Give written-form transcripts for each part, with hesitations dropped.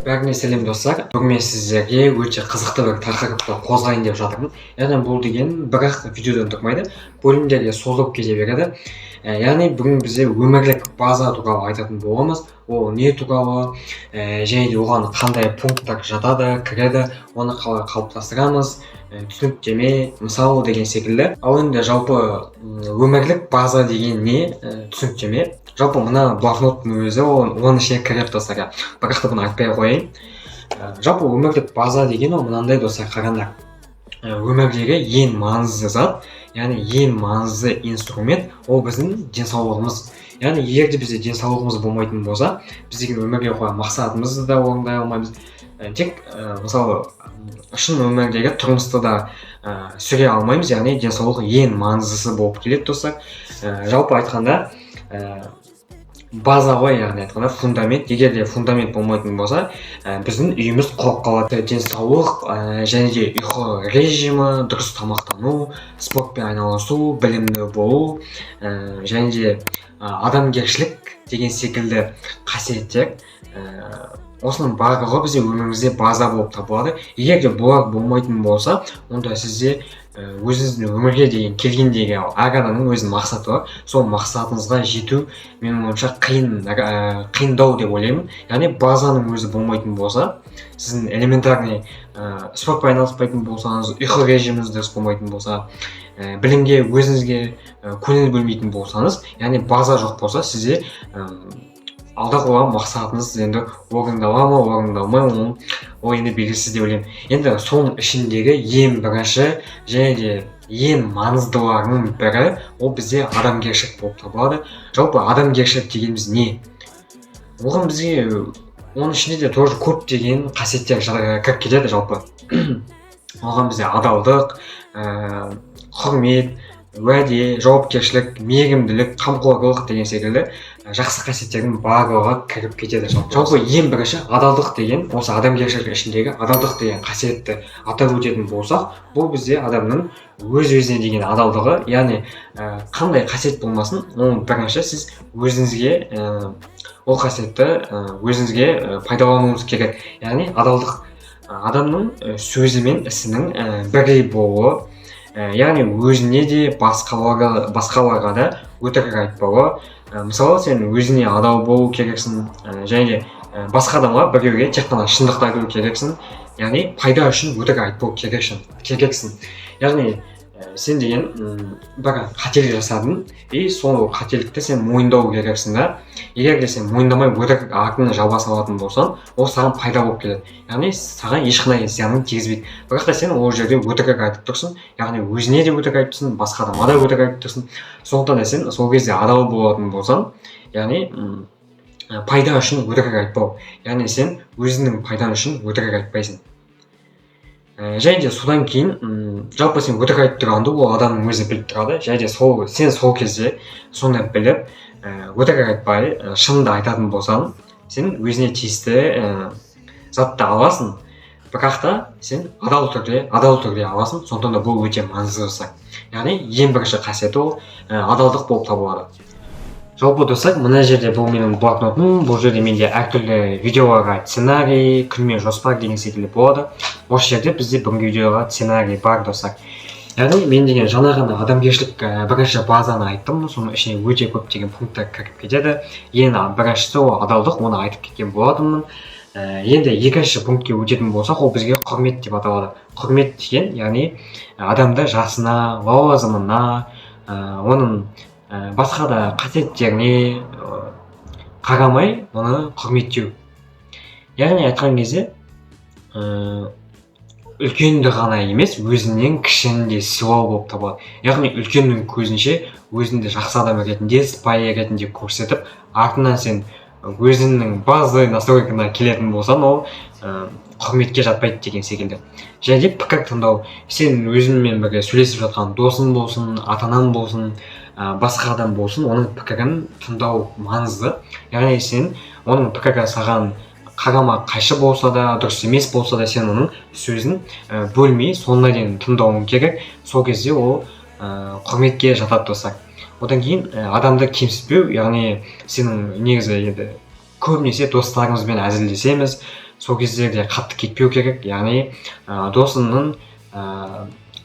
Бәріне сәлем достар. Бүгін мен сіздерге өте қызықты бір тақырыпты қозғайын деп жатырмын. Яғни бұл деген бір-ақ видеодан тұрмайды, бөлімдерге созылып кете береді. Яғни бүгін бізде өмірлік база туралы айтатын боламыз. Ол не туралы, және де оған қандай пункттар жатады, кіреді, оны қалай қалыптастырамыз, түсініктеме, мысалы деген секілді. Ал енді жалпы өмірлік база деген не, түсініктеме. Жалпы мына блокноттың өзі оның ішіне кіреді достар. Бірақ та бұны айтпай қояйын. Жалпы өмірлік база деген ол мынандай достар, қараңдар. Өмірдегі ең маңызды зат, яғни ең маңызды инструмент ол біздің денсаулығымыз. Яғни егер де бізде денсаулығымыз болмайтын болса, біз деген өмірге қойған мақсатымызды да орындай алмаймыз. Тек мысалы шын өмірдегі тұрмысты да сүре алмаймыз, яғни денсаулық ең маңыздысы болып келеді достар. Жалпы айтқанда база ғой, яғни айтқанда фундамент. Егер де фундамент болмайтын болса, біздің үйіміз құрып қалады. Денсаулық және де ұйқы режимі, дұрыс тамақтану, спортпен айналысу, білімді болу және де адамгершілік деген секілді қасиеттер, осының барлығы бізде өмірімізде база болып табылады. Егер де бұлар болмайтын болса, онда сізде өзіңіздің өмірге деген келгендегі әр адамның өзінің мақсаты бар. Сол мақсатыңызға жету менің ойымша қиындау деп ойлаймын. Яғни базаның өзі болмайтын болса, сіздің элементарный спортпен айналыспайтын болсаңыз, ұйқы режиміңіз дұрыс болмайтын болса, білімге өзіңізге көңіл бөлмейтін болсаңыз, яғни база жоқ болса, сізде алда қойған мақсатыңыз енді орындала ма, орындалмай ма, ол енді белгісіз деп ойлаймын. Енді соның ішіндегі ең бірінші және де ең маңыздыларының бірі ол бізде адамгершілік болып табылады. Жалпы адамгершілік дегеніміз не? Оған бізге оның ішінде де тоже көптеген қасиеттер кіріп кетеді жалпы. Оған бізде адалдық, құрмет, уәде, жауапкершілік, мейірімділік, қамқорлық деген секілді жақсы қасиеттердің барлығы кіріп кетеді. Жалпы ең бірінші адалдық деген, осы адамгершілік ішіндегі адалдық деген қасиетті атап өтетін болсақ, бұл бізде адамның өз-өзіне деген адалдығы, яғни қандай қасиет болмасын, оның бірінші сіз өзіңізге ол қасиетті өзіңізге пайдалануыңыз керек. Яғни адалдық адамның сөзі мен ісінің бірдей болуы, яғни өзіне де басқаларға да өтірік айтпауы. Мысалы, сен өзіне адал болу керексің, және де басқа адамға біреуге тек қана шындықты айту керексің, яғни пайда үшін өтірік айтпау керексің. Яғни сен деген бір қателік жасадың, сол қателікті сен мойындау керексің да. Егер де сен мойындамай өтірік артына жалғаса алатын болсаң, ол саған пайда болып келеді. Яғни саған ешқандай зиянын тигізбейді. Бірақ та сен ол жерде өтірік айтып тұрсың, яғни өзіне де өтірік айтып тұрсың, басқа адамға да өтірік айтып тұрсың. Сондықтан да сен сол кезде адал болатын болсаң, яғни пайда үшін өтірік айтпау. Яғни сен өзіңнің пайдаң үшін өтірік айтпайсың. Және де содан кейін жалпы сен өтірік айтып тұрғанды ол адамның өзі біліп тұрады. Және де сен сол кезде соны біліп өтірік айтпай шынды айтатын болсаң, сен өзіне тиісті затты аласың. Бірақ та сен адал түрде аласың. Сондықтан да бұл өте маңызды достар. Яғни ең бірінші қасиеті ол адалдық болып табылады. Жалпы достар, мына жерде бұл менің блокнотым, бұл жерде менде әртүрлі видеоларға сценарий, күнмен жоспар деген секілді болады. Осы жерде бізде бүгінгі видеоға сценарий бар достар. Яғни мен деген жаңа ғана адамгершілік бірінші базаны айттым, соның ішіне өте көптеген пункттар кіріп кетеді. Ең біріншісі ол адалдық, оны айтып кеткен болатынмын. Енді екінші пунктке өтетін болсақ, ол бізге құрмет деп аталады. Құрмет деген, яғни адамды жасына, лауазымына, оның басқа да қасиеттеріне қарамай оны құрметтеу. Яғни айтқан кезде үлкенді ғана емес, өзінен кішіні де сыйлау болып табылады. Яғни үлкеннің көзінше өзіңді жақсы адам ретінде, сыпайы ретінде көрсетіп, артынан сен өзіңнің базовый настройкаңа келетін болсаң, ол құрметке жатпайды деген секілді. Және де пікір тыңдау. Сен өзіңмен бірге сөйлесіп жатқан досың болсын, ата-анаң болсын, басқа адам болсын, оның пікірін тыңдау маңызды. Яғни сен оның пікірі саған қарама қайшы болса да, дұрыс емес болса да, сен оның сөзін бөлмей, соңына дейін тыңдауың керек. Сол кезде ол құрметке жатады достар. Одан кейін адамды кемсітпеу, яғни сенің негізі көбінесе достарымызбен әзілдесеміз, сол кездерде қатты кетпеу керек, яғни досыңның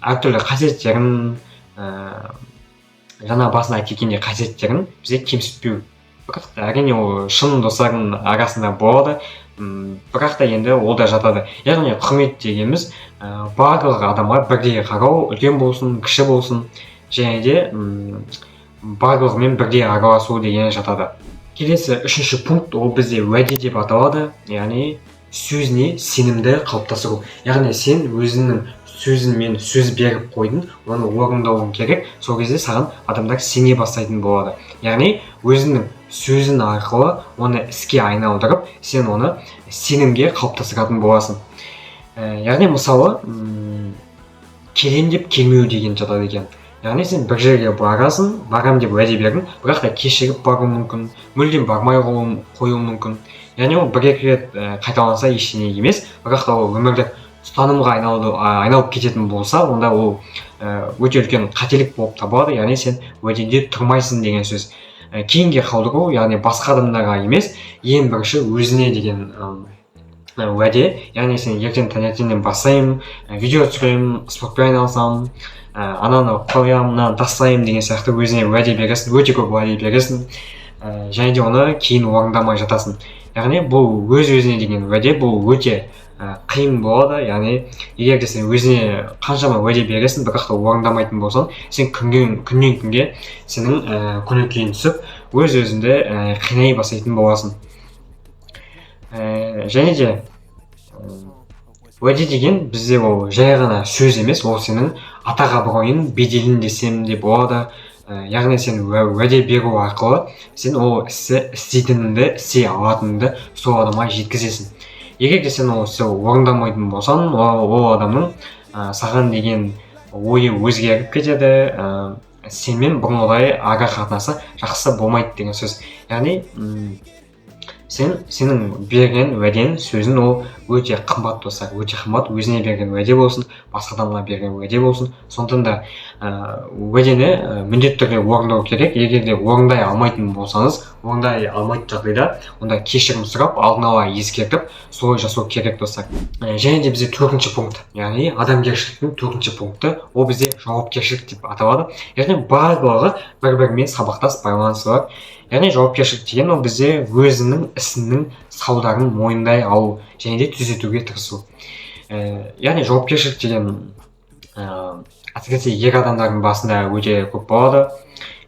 әртүрлі қасиеттерін, жаңа басында айтып кеткендей қасиеттерін бізде кемсітпеу. Бірақ әрине ол шын достардың арасында болады, бірақ та енді ол да жатады. Яғни құрмет дегеніміз барлық адамға бірдей қарау, үлкен болсын, кіші болсын, және де барлығымен бірдей араласу деген жатады. Келесі үшінші пункт ол бізде уәде деп аталады, яғни сөзіне сенімді қалыптастыру. Яғни сен өзіңнің сөзіңмен сөз беріп қойдың, оны орындауың керек, сол кезде саған адамдар сене бастайтын болады. Яғни өзіңнің сөзің арқылы оны іске айналдырып, сен оны сенімге қалыптастыратын боласың. Яғни мысалы келем деп келмеу деген жатады екен. Яғни сен бір жерге барасың, барам деп уәде бердің, бірақ та кешігіп баруы мүмкін, мүлдем бармай қоюы мүмкін. Яғни ол бір-екі рет қайталанса ештеңе емес, бірақ та ол өмірлік ұстанымға айналып кететін болса, онда ол өте үлкен қателік болып табылады. Яғни сен уәдеде тұрмайсың деген сөз. Кейінге қалдыру, яғни басқа адамдарға емес, ең бірінші өзіне деген уәде. Яғни сен ертең таңертеңнен бастаймын, видео түсіремін, спортпен айналысамын, ананы қоямын, мынаны тастаймын деген сияқты өзіне уәде бересің, өте көп уәде бересің, және де оны кейін орындамай жатасың. Яғни бұл өз-өзіне деген уәде, бұл өте қиын болады. Яғни егер де сен өзіне қаншама уәде бересің, бірақ та орындамайтын болсаң, сен күннен күнге сенің көңіл-күйің түсіп, өз-өзіңді қинай бастайтын боласың. Және де уәде деген бізде ол жай ғана сөз емес, ол сенің атақ-абыройың, беделің десем де болады. Яғни сен уәде беру арқылы сен ол істі істейтініңді, істей алатыныңды сол адамға жеткізесің. Егер де сен ол істі орындамайтын болсаң, ол адамның саған деген ойы өзгеріп кетеді, сенмен бұрынғыдай ара қатынасы жақсы болмайды деген сөз. Яғни сенің берген уәдең, сөзің ол өте қымбат достар, өте қымбат. Өзіне берген уәде болсын, басқа адамға берген уәде болсын. Сондықтан да уәдені міндетті түрде орындау керек. Егер де орындай алмайтын болсаңыз, орындай алмайтын жағдайда, онда кешірім сұрап, алдын ала ескертіп, солай жасау керек достар. Және де бізде төртінші пункт, яғни адамгершіліктің төртінші пункты, ол бізде жауапкершілік деп аталады. Яғни барлығы бір-бірімен сабақтас байланысы бар. Яғни жауапкершілік деген ол бізде өзінің ісінің салдарын мойындай алу және де түзетуге тырысу. Яғни жауапкершілік деген әсіресе ер адамдардың басында өте көп болады.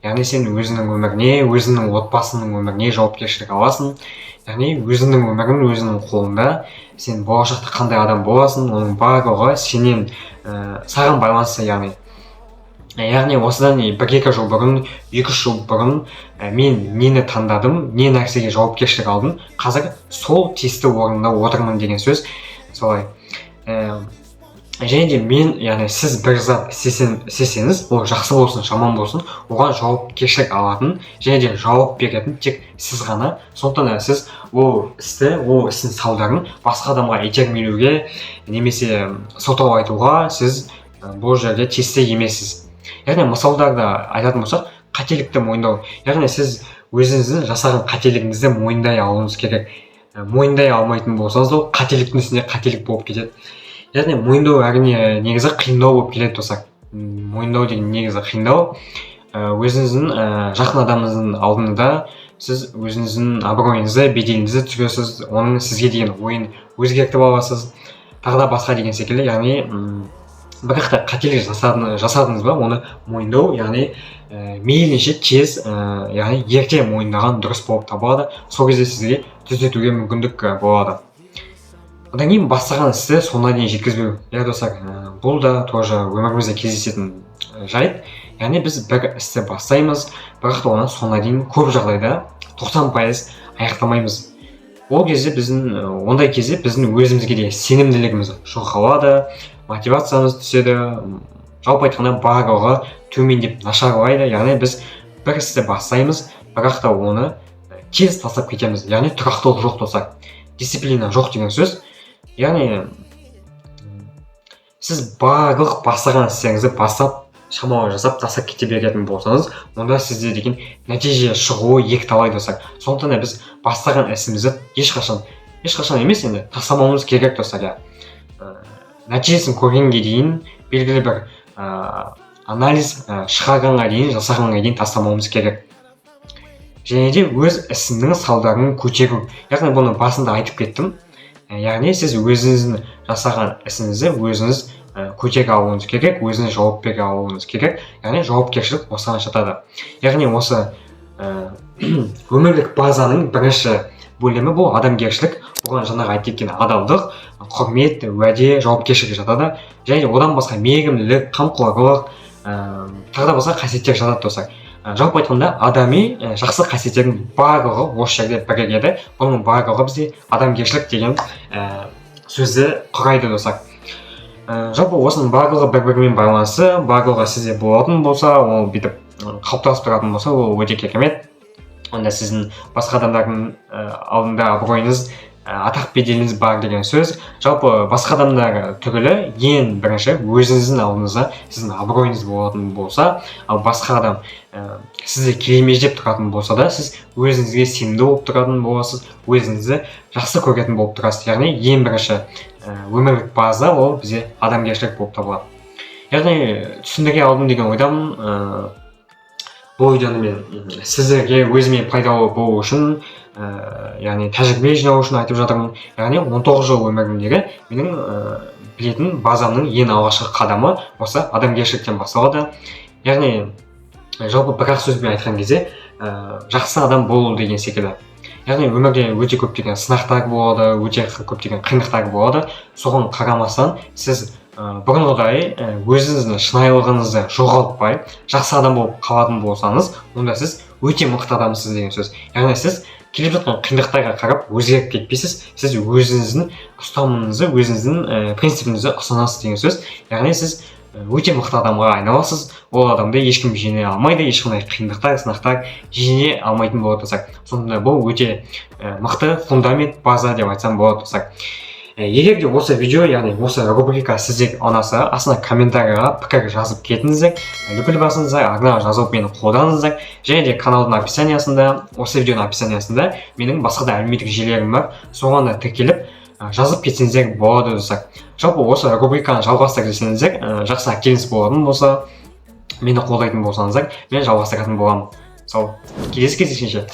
Яғни сен өзіңнің өміріне, өзіңнің отбасының өміріне жауапкершілік аласың. Яғни өзіңнің өмірің өзіңнің қолыңда. Сен болашақта қандай адам боласың, оның барлығы сенен саған байланысты. Яғни осыдан 1-2 жыл бұрын, 2-3 жыл бұрын мен нені таңдадым, не нәрсеге жауапкершілік алдым, қазір сол тиісті орында отырмын деген сөз. Солай. Және де яғни сіз бір зат істесеңіз, ол жақсы болсын, жаман болсын, оған жауапкершілік алатын және де жауап беретін тек сіз ғана. Сондықтан да сіз ол істің салдарын басқа адамға итермелеуге немесе сылтау айтуға сіз бұл жерде тиісті емессіз. Яғни мысалдарды айтатын болсақ, қателікті мойындау. Яғни сіз өзіңіздің жасаған қателігіңізді мойындай алуыңыз керек. Мойындай алмайтын болсаңыз, ол қателіктің үстінде қателік болып кетеді. Яғни мойындау әрине негізі қиындау болып келеді достар. Мойындау деген негізі қиындау. Өзіңіздің жақын адамыңыздың алдында сіз өзіңіздің абыройыңызды, беделіңізді түсіресіз, оның сізге деген ойын өзгертіп аласыз, тағы да басқа деген секілді. Яғни бірақ та қателік жасадыңыз ба, оны мойындау, яғни мейлінше тез, яғни ерте мойындаған дұрыс болып табылады. Сол кезде сізге түзетуге мүмкіндік болады. Одан кейін бастаған істі соңына дейін жеткізбеу. Достар, бұл да тоже өмірімізде кездесетін жайт. Яғни біз бір істі бастаймыз, бірақ та оны соңына дейін көп жағдайда 90% аяқтамаймыз. Ол кезде ондай кезде біздің өзімізге де сенімділігіміз жоғалады, мотивациямыз түседі, жалпы айтқанда барлығы төмендеп нашарлайды. Яғни біз бір істі бастаймыз, бірақ та оны тез тастап кетеміз. Яғни тұрақтылық жоқ достар. Дисциплина жоқ деген сөз. Яғни сіз барлық бастаған істеріңізді бастап, шамалы жасап тастап кете беретін болсаңыз, онда сізде деген нәтиже шығуы екіталай достар. Сондықтан да біз бастаған ісімізді ешқашан ешқашан емес енді тастамауымыз керек достар. иә нәтижесін көргенге дейін белгілі бір анализ шығарғанға дейін, жасағанға дейін тастамауымыз керек. Және де өз ісінің салдарын көтеру. Яғни бұны басында айтып кеттім. Яғни сіз өзіңіздің жасаған ісіңізді өзіңіз көтере алуыңыз керек, өзіңіз жауап бере алуыңыз керек. Яғни жауапкершілік осыған жатады. Яғни осы өмірлік базаның бірінші бөлімі бұл адамгершілік. Бұған жаңағы айтып кеткен адалдық, құрмет, уәде, жауапкершілік жатады. Және одан басқа мейірімділік, қамқорлық, тағы да басқа қасиеттер жатады достар. Жалпы айтқанда адами жақсы қасиеттердің барлығы осы жерде бірігеді. Бұның барлығы бізде адамгершілік деген сөзді құрайды достар. Жалпы осының барлығы бір-бірімен байланысты, барлығы сізде болатын болса, ол бүйтіп қалыптасып тұратын болса, ол өте керемет. Онда сіздің басқа адамдардың алдында абыройыңыз, атақ беделіңіз бар деген сөз. Жалпы басқа адамдар түгілі ең бірінші өзіңіздің алдыңызда сіздің абыройыңыз болатын болса, ал басқа адам сізді келемеждеп тұратын болса да, сіз өзіңізге сенімді болып тұратын боласыз, өзіңізді жақсы көретін болып тұрасыз. Яғни ең бірінші өмірлік база ол бізде адамгершілік болып табылады. Яғни түсіндіре алдым деген ойдамын. Бұл видеоны мен сіздерге өзіме пайдалы болу үшін, яғни тәжірибе жинау үшін айтып жатырмын. Яғни 19 жыл өмірімдегі менің білетін базамның ең алғашқы қадамы осы адамгершіліктен басталады. Яғни жалпы бір-ақ сөзбен айтқан кезде жақсы адам болу деген секілді. Яғни өмірде өте көптеген сынақтар болады, өте көптеген қиындықтар болады. Соған қарамастан сіз бұрынғыдай өзіңіздің шынайылығыңызды жоғалтпай, жақсы адам болып қалатын болсаңыз, онда сіз өте мықты адамсыз деген сөз. Яғни сіз келіп жатқан қиындықтарға қарап өзгеріп кетпейсіз, сіз өзіңіздің ұстанымыңызды, өзіңіздің принципіңізді ұстанасыз деген сөз. Яғни сіз өте мықты адамға айналасыз. Ол адамды ешкім жеңе алмайды, ешқандай қиындықтар, сынақтар жеңе алмайтын болады достар. Сонда бұл өте мықты фундамент, база деп айтсам болады достар. Егер де осы видео, яғни осы рубрика сіздерге ұнаса, астына комментарийға пікір жазып кетіңіздер, лүпіл басыңыздар, арнаға жазылып мені қолдаңыздар. Және де каналдың описаниясында, осы видеоның описаниясында менің басқа да әлеуметтік желілерім бар, соған да тіркеліп жазып кетсеңіздер болады достар. Жалпы осы рубриканы жалғастырып десеңіздер, жақсы активіңіз болатын болса, мені қолдайтын болсаңыздар, мен жалғастыратын боламын. Келесі кездескенше.